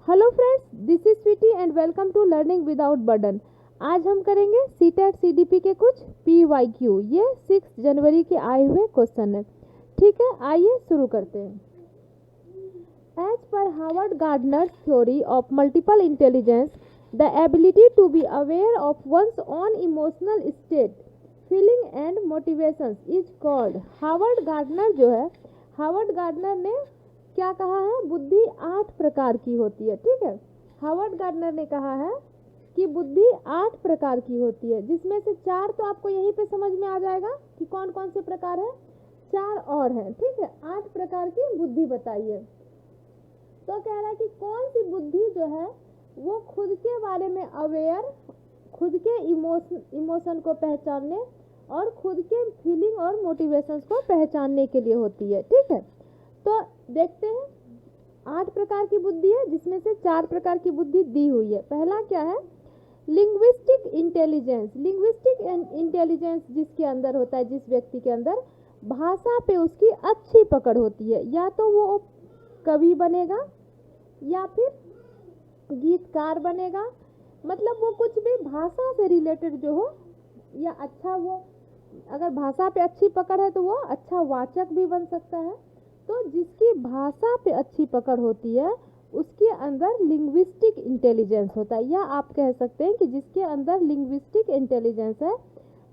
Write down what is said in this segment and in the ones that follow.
Hello friends, this is Sweety and welcome to learning without burden. आज हम करेंगे CTET CDP के कुछ पीवाईक्यू। ये 6 जनवरी के आए हुए क्वेश्चन है। ठीक है, आइए शुरू करते हैं। एज पर Harvard Gardner's theory of multiple intelligence, the ability to be aware of one's own emotional state, feeling and motivations is called. Harvard Gardner जो है, हार्वर्ड गार्डनर ने क्या कहा है? बुद्धि 8 प्रकार की होती है। ठीक है, हार्वर्ड गार्डनर ने कहा है कि बुद्धि 8 प्रकार की होती है, जिसमें से 4 तो आपको यहीं पे समझ में आ जाएगा कि कौन कौन से प्रकार है। 4 और हैं। ठीक है, 8 प्रकार की बुद्धि बताइए। तो कह रहा है कि कौन सी बुद्धि जो है वो खुद के बारे में अवेयर, खुद के इमोशन को पहचानने और खुद के फीलिंग और मोटिवेशंस को पहचानने के लिए होती है। ठीक है, तो देखते हैं। 8 प्रकार की बुद्धि है, जिसमें से 4 प्रकार की बुद्धि दी हुई है। पहला क्या है? Linguistic intelligence. लिंग्विस्टिक इंटेलिजेंस जिसके अंदर होता है, जिस व्यक्ति के अंदर भाषा पे उसकी अच्छी पकड़ होती है, या तो वो कवि बनेगा या फिर गीतकार बनेगा, मतलब वो कुछ भी भाषा से रिलेटेड जो हो, या अच्छा वो अगर भाषा पे अच्छी पकड़ है तो वो अच्छा वाचक भी बन सकता है। तो जिसकी भाषा पे अच्छी पकड़ होती है उसके अंदर लिंग्विस्टिक इंटेलिजेंस होता है, या आप कह सकते हैं कि जिसके अंदर लिंग्विस्टिक इंटेलिजेंस है,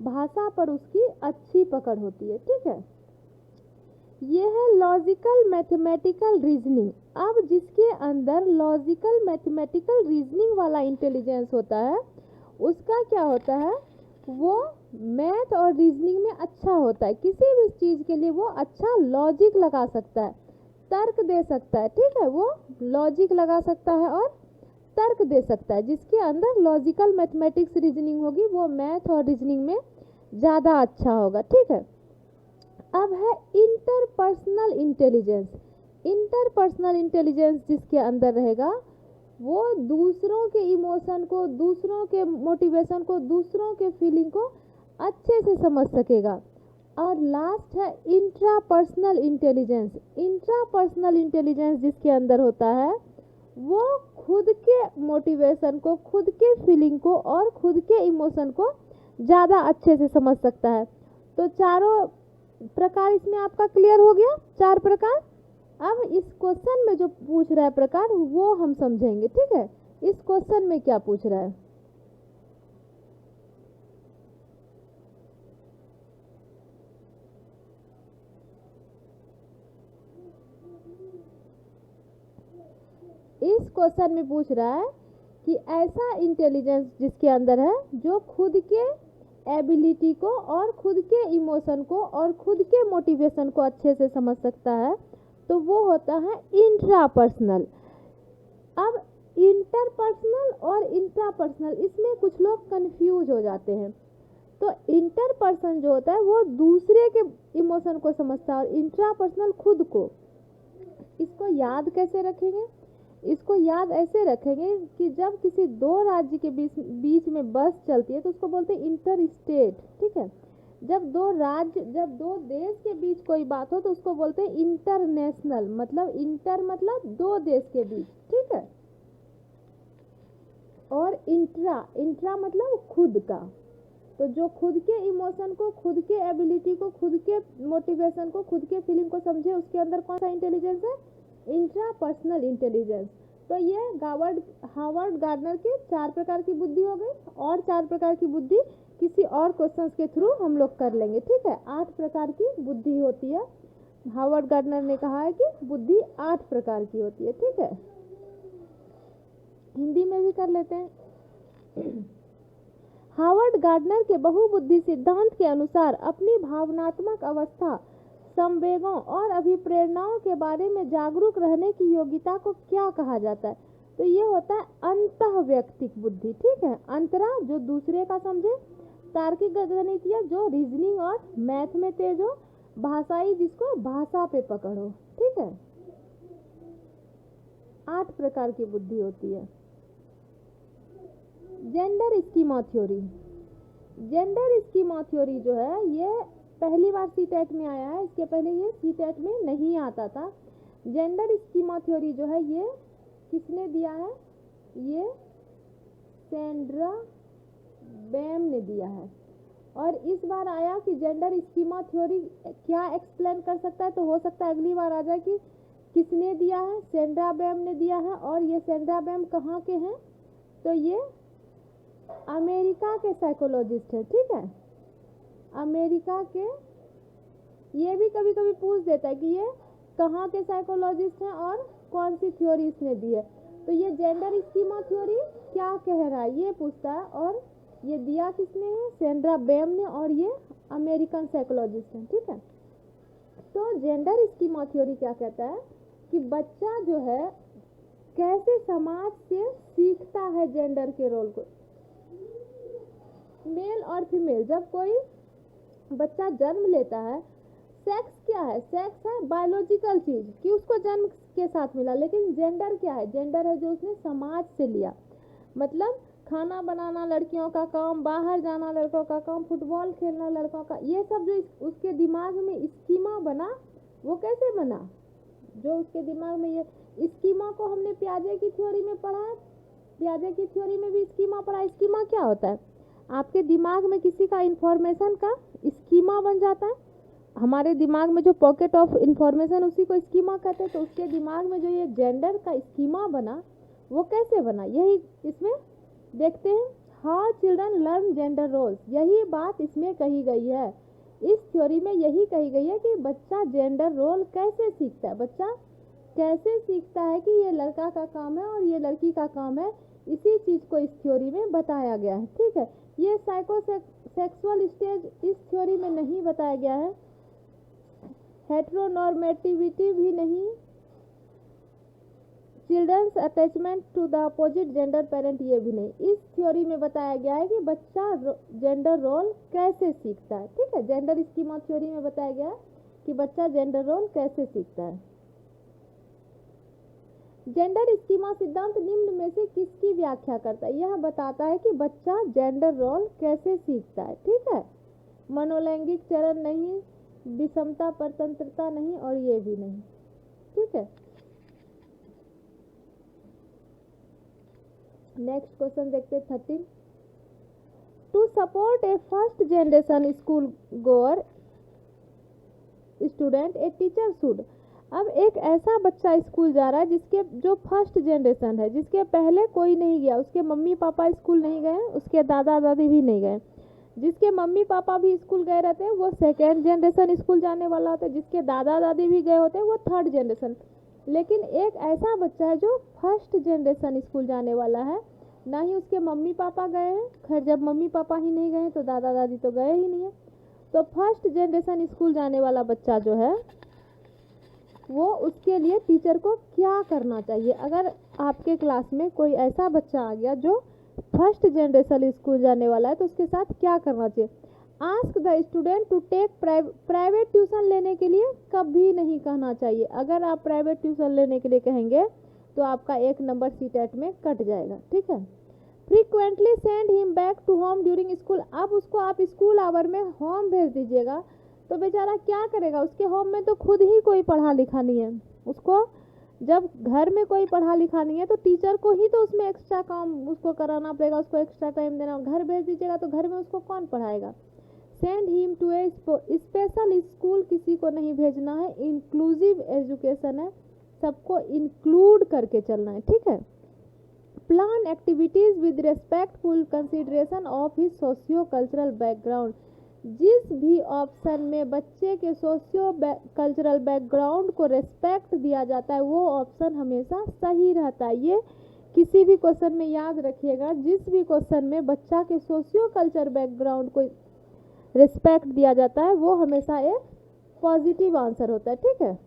भाषा पर उसकी अच्छी पकड़ होती है। ठीक है, ये है लॉजिकल मैथमेटिकल रीजनिंग। अब जिसके अंदर लॉजिकल मैथमेटिकल रीजनिंग वाला इंटेलिजेंस होता है, उसका क्या होता है? वो मैथ और रीजनिंग में अच्छा होता है। किसी भी चीज़ के लिए वो अच्छा लॉजिक लगा सकता है, तर्क दे सकता है। ठीक है, वो लॉजिक लगा सकता है और तर्क दे सकता है। जिसके अंदर लॉजिकल मैथमेटिक्स रीजनिंग होगी वो मैथ और रीजनिंग में ज़्यादा अच्छा होगा। ठीक है, अब है इंटरपर्सनल इंटेलिजेंस। इंटरपर्सनल इंटेलिजेंस जिसके अंदर रहेगा वो दूसरों के इमोशन को, दूसरों के मोटिवेशन को, दूसरों के फीलिंग को अच्छे से समझ सकेगा। और लास्ट है इंट्रापर्सनल इंटेलिजेंस। इंट्रापर्सनल इंटेलिजेंस जिसके अंदर होता है वो खुद के मोटिवेशन को, खुद के फीलिंग को और खुद के इमोशन को ज़्यादा अच्छे से समझ सकता है। तो चारों प्रकार इसमें आपका क्लियर हो गया, 4 प्रकार। अब इस क्वेश्चन में जो पूछ रहा है प्रकार वो हम समझेंगे। ठीक है, इस क्वेश्चन में क्या पूछ रहा है? इस क्वेश्चन में पूछ रहा है कि ऐसा इंटेलिजेंस जिसके अंदर है जो खुद के एबिलिटी को और खुद के इमोशन को और खुद के मोटिवेशन को अच्छे से समझ सकता है, तो वो होता है इंट्रापर्सनल। अब इंटरपर्सनल और इंट्रापर्सनल, इसमें कुछ लोग कंफ्यूज हो जाते हैं। तो इंटरपर्सन जो होता है वो दूसरे के इमोशन को समझता है और इंट्रापर्सनल खुद को। इसको याद कैसे रखेंगे? इसको याद ऐसे रखेंगे कि जब किसी 2 राज्य के बीच में बस चलती है तो उसको बोलते हैं इंटर स्टेट। ठीक है, जब 2 राज्य, जब 2 देश के बीच कोई बात हो तो उसको बोलते हैं इंटरनेशनल। मतलब इंटर मतलब 2 देश के बीच। ठीक है, और इंट्रा, इंट्रा मतलब खुद का। तो जो खुद के इमोशन को, खुद के एबिलिटी को, खुद के मोटिवेशन को, खुद के फीलिंग को समझे, उसके अंदर कौन सा इंटेलिजेंस है? Intrapersonal intelligence. तो ये हार्वर्ड गार्डनर के 4 प्रकार की बुद्धि हो गई, और 4 प्रकार की बुद्धि किसी और क्वेश्चंस के थ्रू हम लोग कर लेंगे। ठीक है, 8 प्रकार की बुद्धि होती है। हार्वर्ड गार्डनर ने कहा है कि बुद्धि 8 प्रकार की होती है। ठीक है, हिंदी में भी कर लेते हैं। हार्वर्ड गार्डनर के बहुबुद्धि सिद्धांत के अनुसार अपनी भावनात्मक अवस्था, संवेगों और अभिप्रेरणाओं के बारे में जागरूक रहने की योग्यता को क्या कहा जाता है? तो ये होता है अंतःवैयक्तिक बुद्धि। ठीक है, अंतरा जो दूसरे का समझे, तार्किक गणितीय जो रीजनिंग और मैथ में तेज हो, भाषाई जिसको भाषा पे पकड़ हो। ठीक है, 8 प्रकार की बुद्धि होती है। Gender schema theory. Gender schema theory जो है ये पहली बार सीटेट में आया है, इसके पहले ये सीटेट में नहीं आता था। जेंडर स्कीमा थ्योरी जो है ये किसने दिया है? ये सेंड्रा बैम ने दिया है। और इस बार आया कि जेंडर स्कीमा थ्योरी क्या एक्सप्लेन कर सकता है, तो हो सकता है अगली बार आ जाए कि किसने दिया है? सेंड्रा बैम ने दिया है। और ये सेंड्रा बैम कहाँ के हैं? तो ये अमेरिका के साइकोलॉजिस्ट है, ठीक है, अमेरिका के। ये भी कभी कभी पूछ देता है कि ये कहाँ के साइकोलॉजिस्ट हैं और कौन सी थ्योरी इसने दी है। तो ये जेंडर स्कीमा थ्योरी क्या कह रहा है ये पूछता है, और ये दिया किसने है? सेंड्रा बैम ने, और ये अमेरिकन साइकोलॉजिस्ट हैं, ठीक है। तो जेंडर स्कीमा थ्योरी क्या कहता है कि बच्चा जो है कैसे समाज से सीखता है जेंडर के रोल को। मेल और फीमेल, जब कोई बच्चा जन्म लेता है, सेक्स क्या है? सेक्स है बायोलॉजिकल चीज कि उसको जन्म के साथ मिला, लेकिन जेंडर क्या है? जेंडर है जो उसने समाज से लिया। मतलब खाना बनाना लड़कियों का काम, बाहर जाना लड़कों का काम, फुटबॉल खेलना लड़कों का, ये सब जो उसके दिमाग में स्कीमा बना, वो कैसे बना? जो उसके दिमाग में ये स्कीमा को हमने पियाजे की थ्योरी में पढ़ा है। पियाजे की थ्योरी में भी स्कीमा पढ़ा। स्कीमा क्या होता है? आपके दिमाग में किसी का इंफॉर्मेशन का स्कीमा बन जाता है। हमारे दिमाग में जो पॉकेट ऑफ इंफॉर्मेशन, उसी को स्कीमा कहते हैं। तो उसके दिमाग में जो ये जेंडर का स्कीमा बना, वो कैसे बना, यही इसमें देखते हैं। How children learn gender roles, यही बात इसमें कही गई है। इस थ्योरी में यही कही गई है कि बच्चा जेंडर रोल कैसे सीखता है, बच्चा कैसे सीखता है कि ये लड़का का काम है और ये लड़की का काम है। इसी चीज को इस थ्योरी में बताया गया है, ठीक है। ये साइकोसेक्सुअल स्टेज इस थ्योरी में नहीं बताया गया है, हेटेरोनॉर्मेटिविटी भी नहीं, children's attachment to the opposite gender parent ये भी नहीं। इस थ्योरी में बताया गया है कि बच्चा जेंडर रोल कैसे सीखता है, ठीक है। जेंडर स्कीमा थ्योरी में बताया गया है कि बच्चा जेंडर रोल कैसे सीखता है। जेंडर स्कीमा सिद्धांत निम्न में से किसकी व्याख्या करता है? यह बताता है कि बच्चा जेंडर रोल कैसे सीखता है, ठीक है। मनोलैंगिक चरण नहीं, विषमता परतंत्रता नहीं, और ये भी नहीं, ठीक है। नेक्स्ट क्वेश्चन देखते 13। To support a first generation school goer student a teacher should. अब एक ऐसा बच्चा स्कूल जा रहा है जिसके जो फर्स्ट जनरेशन है, जिसके पहले कोई नहीं गया, उसके मम्मी पापा स्कूल नहीं गए, उसके दादा दादी भी नहीं गए। जिसके मम्मी पापा भी स्कूल गए रहते हैं वो सेकेंड जनरेशन स्कूल जाने वाला होता है, जिसके दादा दादी भी गए होते हैं वो थर्ड जनरेशन। लेकिन एक ऐसा बच्चा है जो फर्स्ट जनरेशन स्कूल जाने वाला है, ना ही उसके मम्मी पापा गए हैं। खैर जब मम्मी पापा ही नहीं गए तो दादा दादी तो गए ही नहीं है। तो फर्स्ट जनरेशन स्कूल जाने वाला बच्चा जो है वो, उसके लिए टीचर को क्या करना चाहिए? अगर आपके क्लास में कोई ऐसा बच्चा आ गया जो फर्स्ट जनरेशन स्कूल जाने वाला है तो उसके साथ क्या करना चाहिए? Ask the student to take private tuition लेने के लिए कभी नहीं कहना चाहिए। अगर आप प्राइवेट ट्यूशन लेने के लिए कहेंगे तो आपका 1 नंबर सीटेट में कट जाएगा, ठीक है। Frequently send him back to home during school. अब उसको आप स्कूल आवर में होम भेज दीजिएगा तो बेचारा क्या करेगा? उसके होम में तो खुद ही कोई पढ़ा लिखा नहीं है। उसको जब घर में कोई पढ़ा लिखा नहीं है तो टीचर को ही तो उसमें एक्स्ट्रा काम उसको कराना पड़ेगा, उसको एक्स्ट्रा टाइम देना। घर भेज दीजिएगा तो घर में उसको कौन पढ़ाएगा? Send him to a special school, किसी को नहीं भेजना है। इंक्लूसिव एजुकेशन है, सबको इंक्लूड करके चलना है, ठीक है। Plan activities with respectful consideration of his socio cultural background. जिस भी ऑप्शन में बच्चे के सोशियो कल्चरल बैकग्राउंड को रेस्पेक्ट दिया जाता है वो ऑप्शन हमेशा सही रहता है। ये किसी भी क्वेश्चन में याद रखिएगा, जिस भी क्वेश्चन में बच्चा के सोशियो कल्चर बैकग्राउंड को रिस्पेक्ट दिया जाता है वो हमेशा एक पॉजिटिव आंसर होता है, ठीक है।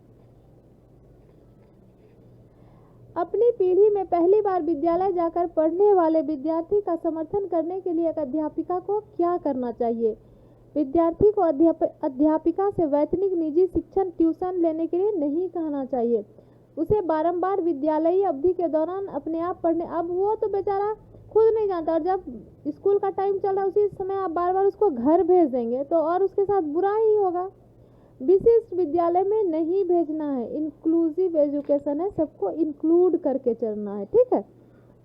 अपनी पीढ़ी में पहली बार विद्यालय जाकर पढ़ने वाले विद्यार्थी का समर्थन करने के लिए एक अध्यापिका को क्या करना चाहिए? विद्यार्थी को अध्यापिका से वैतनिक निजी शिक्षण ट्यूशन लेने के लिए नहीं कहना चाहिए। उसे बारंबार विद्यालयी अवधि के दौरान अपने आप पढ़ने, अब वो तो बेचारा खुद नहीं जानता, और जब स्कूल का टाइम चल रहा है उसी समय आप बार बार उसको घर भेज देंगे तो और उसके साथ बुरा ही होगा। विशिष्ट विद्यालय में नहीं भेजना है, इंक्लूसिव एजुकेशन है, सबको इंक्लूड करके चलना है, ठीक है।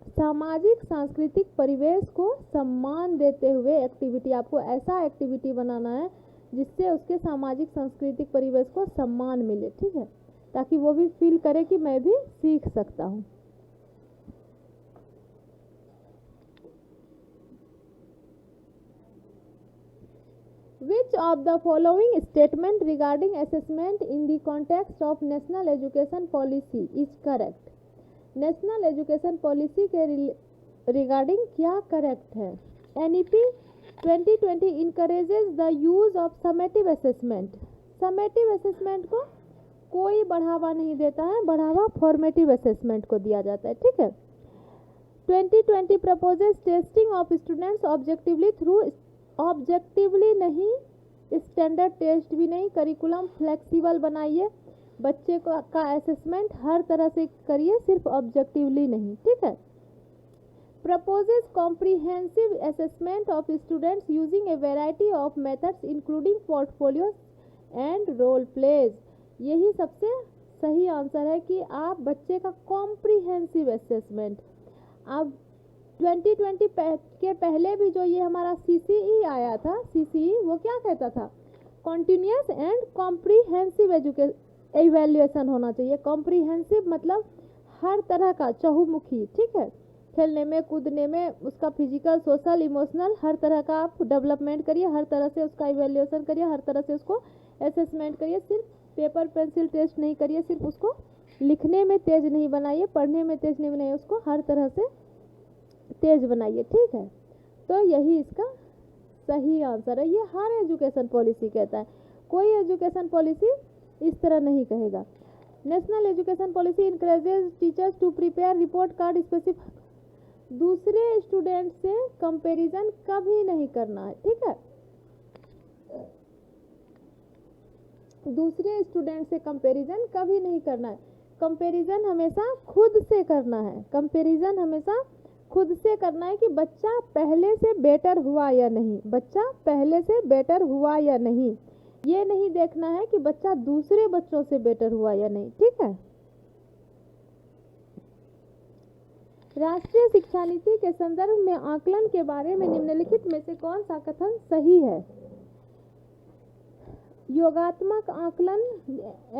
सामाजिक सांस्कृतिक परिवेश को सम्मान देते हुए एक्टिविटी, आपको ऐसा एक्टिविटी बनाना है जिससे उसके सामाजिक सांस्कृतिक परिवेश को सम्मान मिले, ठीक है, ताकि वो भी फील करे कि मैं भी सीख सकता हूँ। Which of the following statement regarding assessment in the context of national education policy is correct? National education policy के रिगार्डिंग क्या करेक्ट है? NEP 2020 encourages the use of summative assessment. Summative assessment को कोई बढ़ावा नहीं देता है, बढ़ावा फॉर्मेटिव असेसमेंट को दिया जाता है, ठीक है। 2020 proposes testing of students objectively through, objectively नहीं, स्टैंडर्ड टेस्ट भी नहीं, करिकुलम फ्लेक्सिबल बनाइए, बच्चे को का असेसमेंट हर तरह से करिए, सिर्फ ऑब्जेक्टिवली नहीं, ठीक है। Proposes comprehensive assessment of students using a variety of methods including portfolios and role plays. यही सबसे सही आंसर है कि आप बच्चे का कॉम्प्रिहेंसिव असेसमेंट, अब 2020 के पहले भी जो ये हमारा CCE आया था, CCE वो क्या कहता था? कॉन्टिन्यूस एंड कॉम्प्रिहेंसिव इवैल्यूएशन होना चाहिए। कॉम्प्रिहेंसिव मतलब हर तरह का, चहुमुखी, ठीक है, खेलने में कूदने में उसका फिजिकल सोशल इमोशनल हर तरह का आप डेवलपमेंट करिए, हर तरह से उसका इवैल्यूएशन करिए, हर तरह से उसको असेसमेंट करिए, सिर्फ पेपर पेंसिल टेस्ट नहीं करिए, सिर्फ उसको लिखने में तेज नहीं बनाइए, पढ़ने में तेज नहीं बनाइए, उसको हर तरह से तेज बनाइए, ठीक है। तो यही इसका सही आंसर है, ये हर एजुकेशन पॉलिसी कहता है, कोई एजुकेशन पॉलिसी इस तरह नहीं कहेगा। National education policy encourages teachers to prepare report card specific, दूसरे स्टूडेंट से कंपैरिजन कभी नहीं करना है, ठीक है, दूसरे स्टूडेंट से कंपैरिजन कभी नहीं करना है। कंपैरिजन हमेशा खुद से करना है, कंपैरिजन हमेशा खुद से करना है कि बच्चा पहले से बेटर हुआ या नहीं, बच्चा पहले से बेटर हुआ या नहीं, ये नहीं देखना है कि बच्चा दूसरे बच्चों से बेटर हुआ या नहीं, ठीक है। राष्ट्रीय शिक्षा नीति के संदर्भ में आकलन के बारे में निम्नलिखित में से कौन सा कथन सही है? योगात्मक आकलन,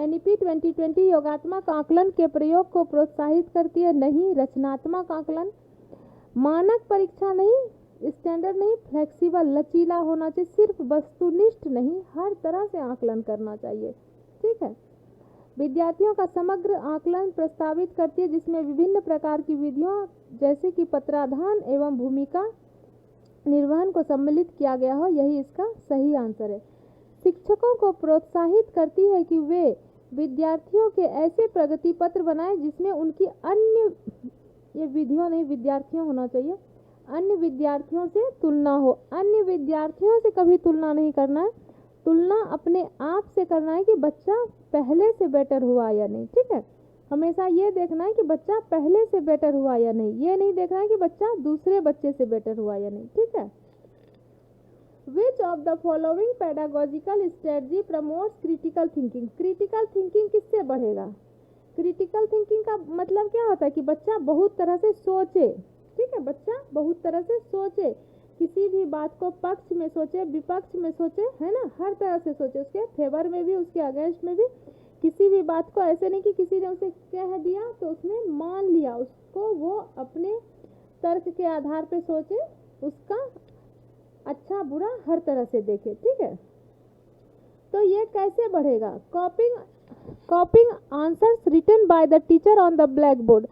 NEP 2020 योगात्मक आकलन के प्रयोग को प्रोत्साहित करती है, नहीं। रचनात्मक आकलन, मानक परीक्षा नहीं, स्टैंडर्ड नहीं, फ्लेक्सिबल लचीला होना चाहिए, सिर्फ वस्तुनिष्ठ नहीं, हर तरह से आकलन करना चाहिए, ठीक है। विद्यार्थियों का समग्र आकलन प्रस्तावित करती है जिसमें विभिन्न प्रकार की विधियों जैसे कि पत्राधान एवं भूमिका निर्वहन को सम्मिलित किया गया हो, यही इसका सही आंसर है। शिक्षकों को प्रोत्साहित करती है कि वे विद्यार्थियों के ऐसे प्रगति पत्र बनाएं जिसमें उनकी अन्य, ये विधियों नहीं विद्यार्थियों होना चाहिए, अन्य विद्यार्थियों से तुलना हो, अन्य विद्यार्थियों से कभी तुलना नहीं करना है, तुलना अपने आप से करना है कि बच्चा पहले से बेटर हुआ या नहीं, ठीक है। हमेशा ये देखना है कि बच्चा पहले से बेटर हुआ या नहीं, ये नहीं देखना है कि बच्चा दूसरे बच्चे से बेटर हुआ या नहीं, ठीक है। Which of the following pedagogical strategy promotes critical thinking? Critical thinking किससे बढ़ेगा? क्रिटिकल थिंकिंग का मतलब क्या होता है कि बच्चा बहुत तरह से सोचे, ठीक है, बच्चा बहुत तरह से सोचे, किसी भी बात को पक्ष में सोचे, विपक्ष में सोचे, है ना, हर तरह से सोचे, उसके फेवर में भी, उसके अगेंस्ट में भी, किसी भी बात को ऐसे नहीं कि किसी ने उसे कह दिया तो उसने मान लिया, उसको वो अपने तर्क के आधार पे सोचे, उसका अच्छा बुरा हर तरह से देखे, ठीक है। तो ये कैसे बढ़ेगा? Copying answers written by the teacher on the black board.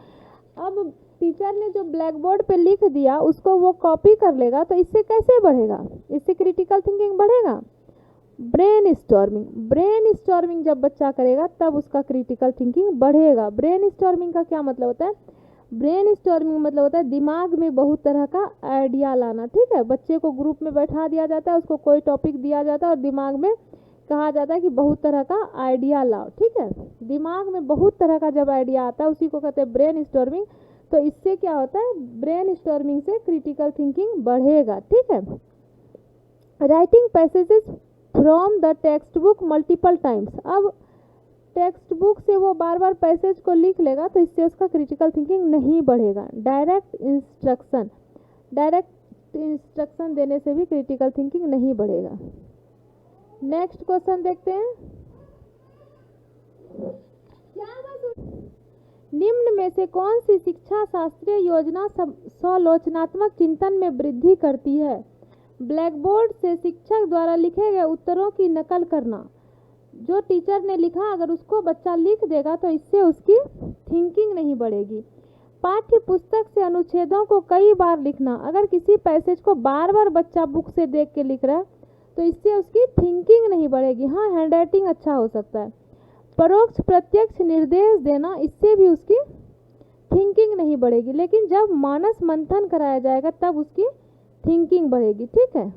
अब टीचर ने जो ब्लैक बोर्ड पे लिख दिया उसको वो कॉपी कर लेगा, तो इससे कैसे बढ़ेगा? इससे क्रिटिकल थिंकिंग बढ़ेगा। ब्रेन स्टॉर्मिंग जब बच्चा करेगा तब उसका क्रिटिकल थिंकिंग बढ़ेगा। ब्रेन स्टॉर्मिंग का क्या मतलब होता है? ब्रेन स्टॉर्मिंग मतलब होता है दिमाग में बहुत तरह का आइडिया लाना, ठीक है। बच्चे को ग्रुप में बैठा दिया जाता है, उसको कोई टॉपिक दिया जाता है और दिमाग में कहा जाता है कि बहुत तरह का आइडिया लाओ, ठीक है। दिमाग में बहुत तरह का जब आइडिया आता है उसी को कहते हैं ब्रेन स्टॉर्मिंग। तो इससे क्या होता है? ब्रेन स्टॉर्मिंग से क्रिटिकल थिंकिंग बढ़ेगा, ठीक है। Writing passages from the text book multiple times. अब टेक्स्ट बुक से वो बार बार पैसेज को लिख लेगा तो इससे उसका क्रिटिकल थिंकिंग नहीं बढ़ेगा। डायरेक्ट इंस्ट्रक्शन देने से भी क्रिटिकल थिंकिंग नहीं बढ़ेगा। नेक्स्ट क्वेश्चन देखते हैं। निम्न में से कौन सी शिक्षा शास्त्रीय योजना समालोचनात्मक चिंतन में वृद्धि करती है? ब्लैक बोर्ड से शिक्षक द्वारा लिखे गए उत्तरों की नकल करना। जो टीचर ने लिखा अगर उसको बच्चा लिख देगा तो इससे उसकी थिंकिंग नहीं बढ़ेगी। पाठ्य पुस्तक से अनुच्छेदों को कई बार लिखना। अगर किसी पैसेज को बार बार बच्चा बुक से देख के लिख रहा है तो इससे उसकी थिंकिंग नहीं बढ़ेगी। हाँ, हैंडराइटिंग अच्छा हो सकता है। परोक्ष प्रत्यक्ष निर्देश देना, इससे भी उसकी थिंकिंग नहीं बढ़ेगी, लेकिन जब मानस मंथन कराया जाएगा तब उसकी थिंकिंग बढ़ेगी। ठीक है,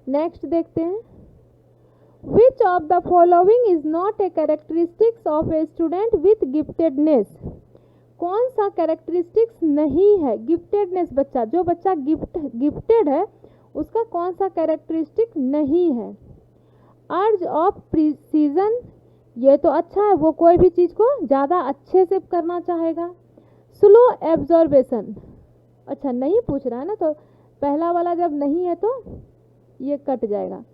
नेक्स्ट देखते हैं। Which of the following is not a characteristics of a student with giftedness? कौन सा कैरेक्टरिस्टिक्स नहीं है? गिफ्टेडनेस, बच्चा जो बच्चा गिफ्टेड है उसका कौन सा कैरेक्टरिस्टिक नहीं है? अर्ज ऑफ प्रिसीजन, ये तो अच्छा है, वो कोई भी चीज़ को ज़्यादा अच्छे से करना चाहेगा। स्लो एब्जॉर्बेशन, अच्छा नहीं पूछ रहा है ना, तो पहला वाला जब नहीं है तो ये कट जाएगा।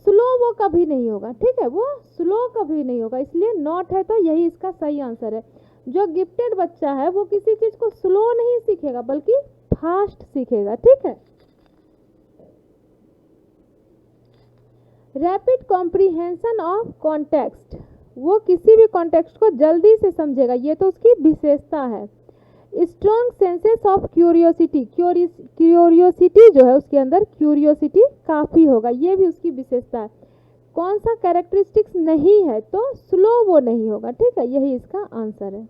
स्लो वो कभी नहीं होगा। ठीक है, वो स्लो कभी नहीं होगा, इसलिए नॉट है, तो यही इसका सही आंसर है। जो गिफ्टेड बच्चा है वो किसी चीज़ को स्लो नहीं सीखेगा बल्कि फास्ट सीखेगा। ठीक है, रैपिड कॉम्प्रिहेंशन ऑफ कॉन्टेक्स्ट, वो किसी भी कॉन्टेक्स्ट को जल्दी से समझेगा, ये तो उसकी विशेषता है। Strong senses of curiosity, curiosity जो है उसके अंदर क्यूरियोसिटी काफ़ी होगा, ये भी उसकी विशेषता है। कौन सा कैरेक्टरिस्टिक्स नहीं है? तो स्लो वो नहीं होगा। ठीक है, यही इसका आंसर है।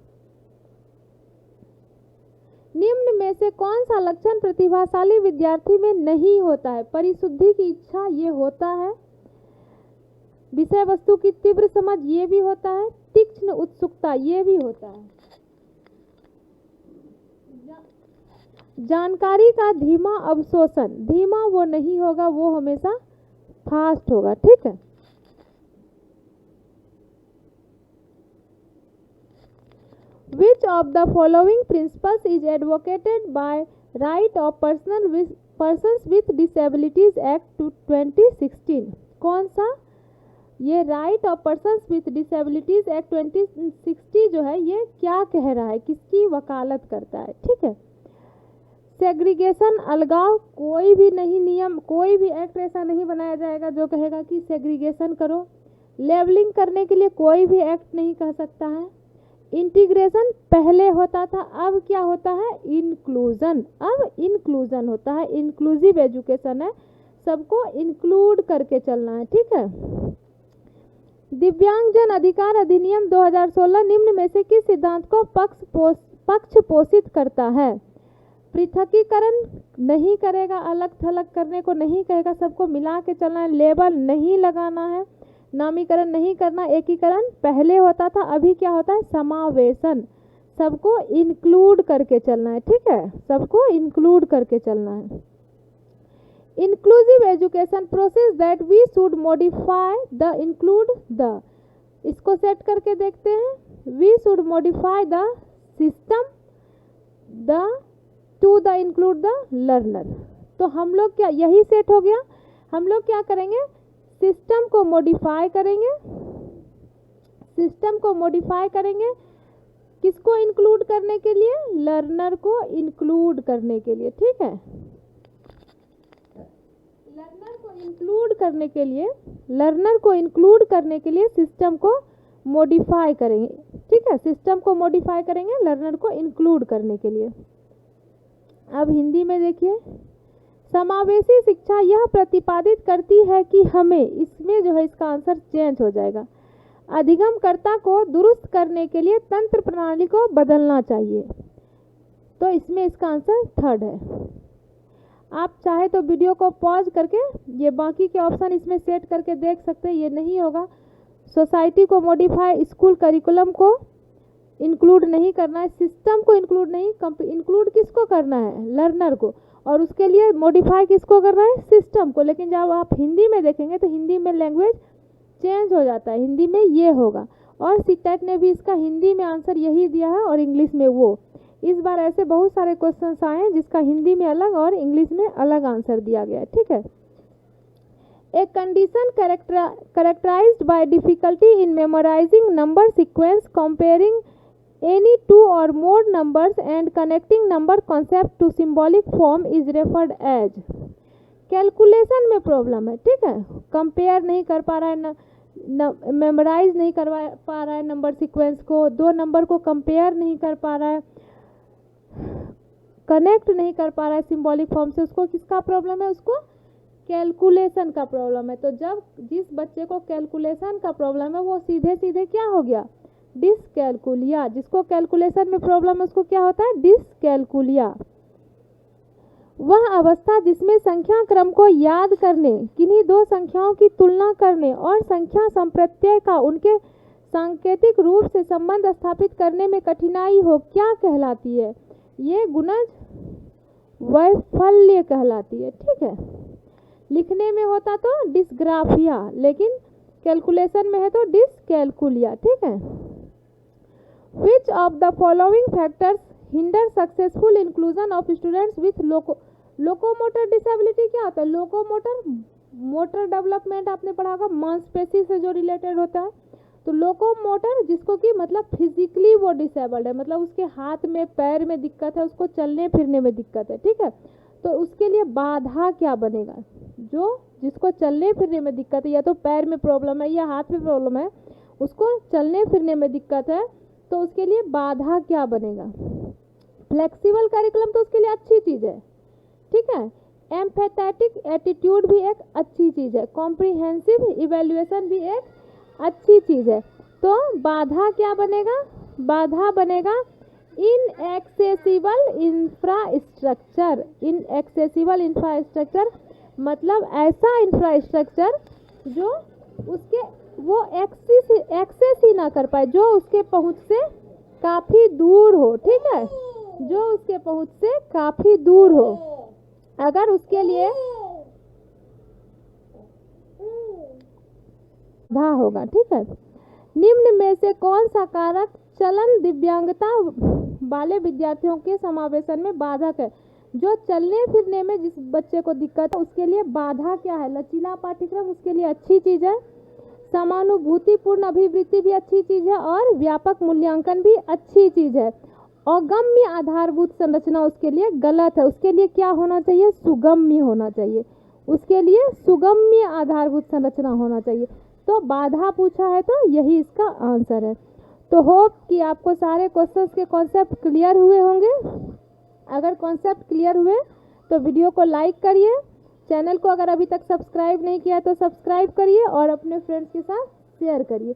निम्न में से कौन सा लक्षण प्रतिभाशाली विद्यार्थी में नहीं होता है? परिशुद्धि की इच्छा, ये होता है। विषय वस्तु की तीव्र समझ, ये भी होता है। तीक्ष्ण उत्सुकता, ये भी होता है। जानकारी का धीमा अवशोषण, धीमा वो नहीं होगा, वो हमेशा फास्ट होगा। ठीक है, Which of the following principles is advocated by Right of Persons with Disabilities Act 2016? कौन सा? ये right of persons with disabilities act 2060 जो है ये क्या कह रहा है, किसकी वकालत करता है? ठीक है, सेग्रीगेशन, अलगाव, कोई भी नहीं नियम, कोई भी एक्ट ऐसा नहीं बनाया जाएगा जो कहेगा कि सेग्रीगेशन करो। लेवलिंग करने के लिए कोई भी एक्ट नहीं कह सकता है। इंटीग्रेशन पहले होता था, अब क्या होता है? इंक्लूजन, अब इंक्लूजन होता है। इंक्लूसिव एजुकेशन है, सबको इंक्लूड करके चलना है। ठीक है, दिव्यांगजन अधिकार अधिनियम 2016 निम्न में से किस सिद्धांत को पक्ष पोषित करता है? पृथकीकरण नहीं करेगा, अलग थलग करने को नहीं कहेगा, सबको मिला के चलना है। लेबल नहीं लगाना है, नामीकरण नहीं करना। एकीकरण पहले होता था, अभी क्या होता है? समावेशन, सबको इंक्लूड करके चलना है। ठीक है, सबको इंक्लूड करके चलना है। Inclusive education process that we should modify the include the, इसको सेट करके देखते हैं। We should modify the system the to the include the learner. तो हम लोग क्या, यही सेट हो गया। हम लोग क्या करेंगे? सिस्टम को मॉडिफाई करेंगे। सिस्टम को मॉडिफाई करेंगे किसको इंक्लूड करने के लिए? लर्नर को इंक्लूड करने के लिए। ठीक है, लर्नर को इंक्लूड करने के लिए सिस्टम को मॉडिफाई करेंगे। ठीक है, सिस्टम को मॉडिफाई करेंगे लर्नर को इंक्लूड करने के लिए। अब हिंदी में देखिए, समावेशी शिक्षा यह प्रतिपादित करती है कि हमें, इसमें जो है इसका आंसर चेंज हो जाएगा, अधिगमकर्ता को दुरुस्त करने के लिए तंत्र प्रणाली को बदलना चाहिए। तो इसमें इसका आंसर थर्ड है। आप चाहे तो वीडियो को पॉज करके ये बाकी के ऑप्शन इसमें सेट करके देख सकते हैं। ये नहीं होगा, सोसाइटी को मॉडिफाई, स्कूल करिकुलम को इंक्लूड नहीं करना है, सिस्टम को इंक्लूड नहीं, इंक्लूड किसको करना है? लर्नर को। और उसके लिए मॉडिफाई किसको करना है, सिस्टम को। लेकिन जब आप हिंदी में देखेंगे तो हिंदी में लैंग्वेज चेंज हो जाता है, हिंदी में ये होगा। और सीटेट ने भी इसका हिंदी में आंसर यही दिया है और इंग्लिश में वो। इस बार ऐसे बहुत सारे क्वेश्चंस आए हैं जिसका हिंदी में अलग और इंग्लिश में अलग आंसर दिया गया है, ठीक है। A condition characterized by difficulty in memorizing number sequence, comparing any two or more numbers and connecting number concept to symbolic form is referred as। Calculation में प्रॉब्लम है, ठीक है, कंपेयर नहीं कर पा रहा है, मेमोराइज नहीं कर पा रहा है नंबर सीक्वेंस को, दो नंबर को कंपेयर नहीं कर पा रहा है, कनेक्ट नहीं कर पा रहा है सिंबॉलिक फॉर्म से, उसको किसका प्रॉब्लम है, उसको कैलकुलेशन का प्रॉब्लम है। तो जब जिस बच्चे को कैलकुलेशन का प्रॉब्लम है वो सीधे सीधे क्या हो गया, डिसकैलकुलिया। जिसको कैलकुलेशन में प्रॉब्लम है उसको क्या होता है, डिसकैलकुलिया। वह अवस्था जिसमें संख्या क्रम को याद करने, किन्हीं दो संख्याओं की तुलना करने और संख्या संप्रत्यय का उनके सांकेतिक रूप से संबंध स्थापित करने में कठिनाई हो, क्या कहलाती है, ये गुणज वैफल्य कहलाती है, ठीक है। लिखने में होता तो डिस्ग्राफिया, लेकिन कैलकुलेशन में है तो डिसकैलकुलिया, ठीक है। Which of the following factors hinder successful inclusion of students with locomotor disability. क्या होता है लोकोमोटर, मोटर डेवलपमेंट आपने पढ़ा होगा, मांसपेशी से जो रिलेटेड होता है। तो लोकोमोटर जिसको कि मतलब फिजिकली वो डिसेबल्ड है, मतलब उसके हाथ में पैर में दिक्कत है, उसको चलने फिरने में दिक्कत है, ठीक है। तो उसके लिए बाधा क्या बनेगा, जो जिसको चलने फिरने में दिक्कत है, या तो पैर में प्रॉब्लम है या हाथ में प्रॉब्लम है, उसको चलने फिरने में दिक्कत है, तो उसके लिए बाधा क्या बनेगा। फ्लेक्सिबल करिकुलम तो उसके लिए अच्छी चीज़ है, ठीक है। एम्पैथेटिक एटीट्यूड भी एक अच्छी चीज़ है, कॉम्प्रिहेंसिव इवैल्यूएशन भी एक अच्छी चीज़ है। तो बाधा क्या बनेगा, बाधा बनेगा इनएक्सेसिबल इंफ्रास्ट्रक्चर। इनएक्सेसिबल इंफ्रास्ट्रक्चर मतलब ऐसा इंफ्रास्ट्रक्चर जो उसके वो एक्सेस ही ना कर पाए, जो उसके पहुंच से काफ़ी दूर हो, ठीक है, जो उसके पहुंच से काफ़ी दूर हो। अगर उसके लिए बाधा होगा, ठीक है। निम्न में से कौन सा कारक चलन दिव्यांगता वाले विद्यार्थियों के समावेशन में बाधक है। जो चलने फिरने में जिस बच्चे को दिक्कत है उसके लिए बाधा क्या है, लचीला पाठ्यक्रम उसके लिए अच्छी चीज़ है, समानुभूतिपूर्ण अभिवृत्ति भी अच्छी चीज़ है और व्यापक मूल्यांकन भी अच्छी चीज़ है। अगम्य आधारभूत संरचना उसके लिए गलत है, उसके लिए क्या होना चाहिए, सुगम्य होना चाहिए, उसके लिए सुगम्य आधारभूत संरचना होना चाहिए। तो बाधा पूछा है तो यही इसका आंसर है। तो होप कि आपको सारे क्वेश्चंस के कॉन्सेप्ट क्लियर हुए होंगे। अगर कॉन्सेप्ट क्लियर हुए तो वीडियो को लाइक करिए, चैनल को अगर अभी तक सब्सक्राइब नहीं किया तो सब्सक्राइब करिए और अपने फ्रेंड्स के साथ शेयर करिए।